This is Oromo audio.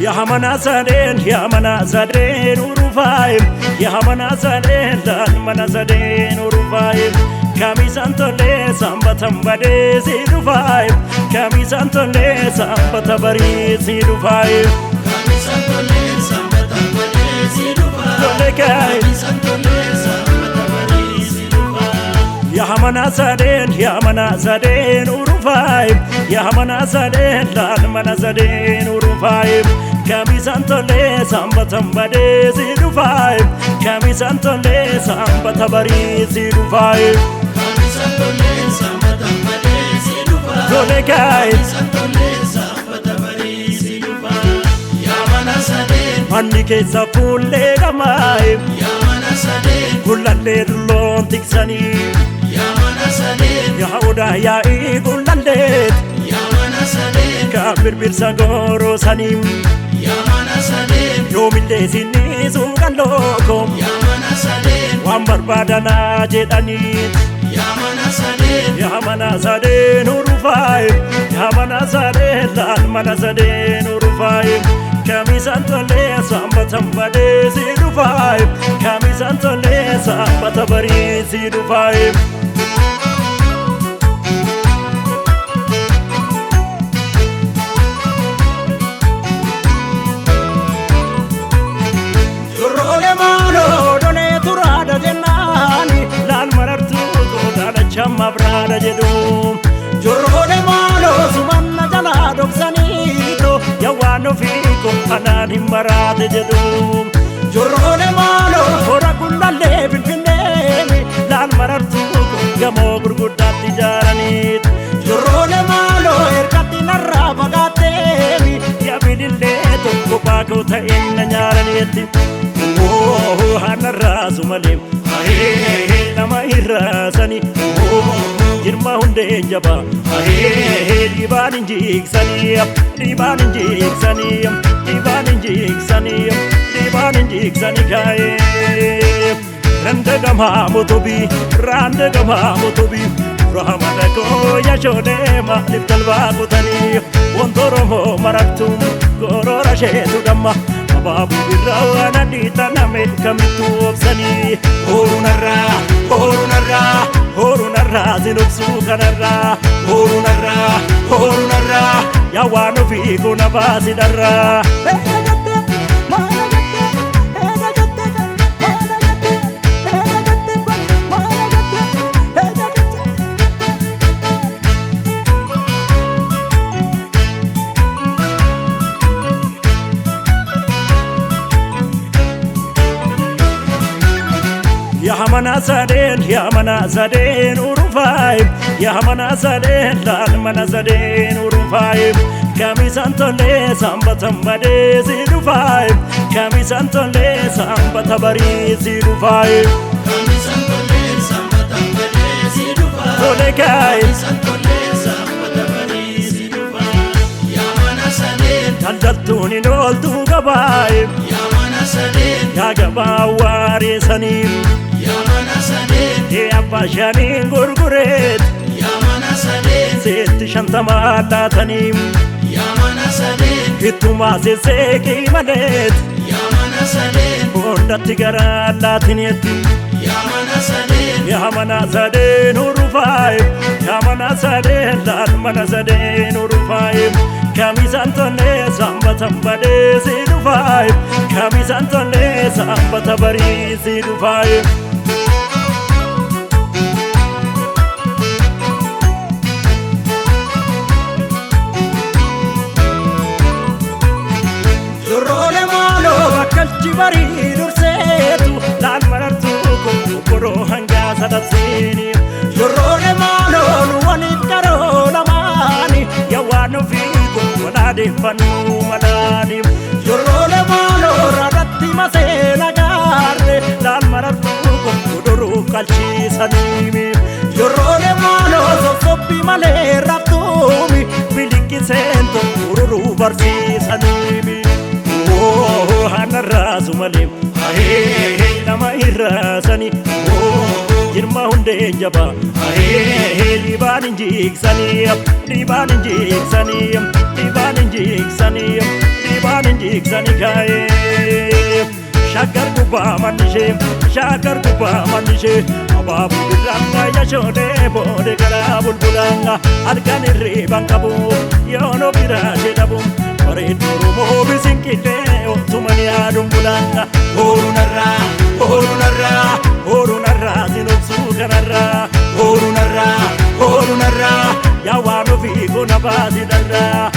Yamana Sadin Urufai, Yamana Sadin, Mana Sadin Urufai, Kami Santole, Sambatambade, Zidufai, Kami Santole, Sambatabari, Zidufai, Kami Santole, Sambatambade, Zidufai, Kami Santole, Sambatabari, Zidufai. Yamana Sadin Urufai, Yamana Sadin, Mana Sadin Urufai, Kami Santole, Sambatambade, Zidufai, Kami Santole, Sambatabari, Zidufai, Kami Santole, Sambatambade, Zidufai, Kami Santole, Sambatabari, Zidufai. Yamana Sadin, Manni keessa fuullee gamaaye, Yamana Sadin, gullallee dulloon tiksanii, Yamana Sadin, Yaa'uudhaa yaa'ii gullalleet, Yamana Sadin, kan birbirsa gooroosanii, Yamana Sadin, yoomillee sinniisuu qallooko, Yamana Sadin, waan barbaadanaa jedhanii. Yamana Sadin, Yamana Sadin Urufai, Yamana Sadin, Mana Sadin Urufai, Kami Santole, Sambatambade, Zidufai, Kami Santole, Sambatabari, Zidufai. Turole mano, done turada jennani, lan marartu godana chamma brada jedhu. Turole mano, sumanna jala doksanito, yawano fiko anani marade jedhu. Turole mano, ora kullalle finfinnemi, lan marartu gamo gurguddatti jaranit. Turole mano, erkatti narra fagaatemi, yabidille tokko baakoo ta'inna nyaaranitti. Oh, hanarra sumalim, ahe, nama irrasani. Oh, jirma hunde jaba, ahe, diban injiksani, diban injiksani, diban injiksani, diban injiksani kae. Rande gama motobi, rande gama motobi. Rahmata ko yashode ma liftalwa kutani, wondoromo maraktum korora shetu damma. Babu birrawana dita named kamitu obsani. Horunarra, horunarra, horunarra zinuksu kanarra. Horunarra, horunarra, yawanu fi kuna basidarra. Yamana Sadin Urufai, Yamana Sadin, Mana Sadin Urufai, Kami Santole, Sambatambade, Zidufai, Kami Santole, Sambatabari, Zidufai, Kami Santole, Sambatambade, Zidufai, Kami Santole, Sambatabari, Zidufai. Yamana Sadin, Daldaltuun hin ooltu gabaayib, Yamana Sadin, yaa gabaa waareessaniif, Yamana Sadin, abbaa shaniin gurgureet, Yamana Sadin, seetti shantamaa laataniif, Yamana Sadin, hittumaa sesseeqii maleet, Yamana Sadin, hundatti garaa laatineetti. Yamana Sadin, Yamana Sadin Urufai, Yamana Sadin, Mana Sadin Urufai, Kami Santole, Sambatambade, Zidufai, Kami Santole, Sambatabari, Zidufai. Turole malo, bakkalchi barii durseetu, laan marartu kokkoroo hanga sadafseeni. Turole malo, waliif karoo lamaani, yawaan ofiitu walaadeeffannuu malaani. Turole malo, raadatti maseena gaarre, laan marartu kokkoroo qalchiisaniimi. Turole malo, sossobbii malee raftuumi, biliqqiseen tokkoroo barsiisaniimi. Oh, hanarra sumalim, ahe, nama irrasani. Oh, jirma hunde jaba, ahe, diban injiksani, diban injiksani, diban injiksani, diban injiksani. tiksani kaa'ee Shakar gubbaa manishee shakar gubbaa manishee abaabuu birraanga yashoodee boodee karaa bulbulaanga halkan hirriibaan qabu yoonoo biraa jedhamu bareedu Oromoo bisinqitee otuma ni yaaduun bulaanga Oorunarraa oorunarraa oorunarraa sinobsuu kanarraa oorunarraa yaa waan ofii kuna baasi darraa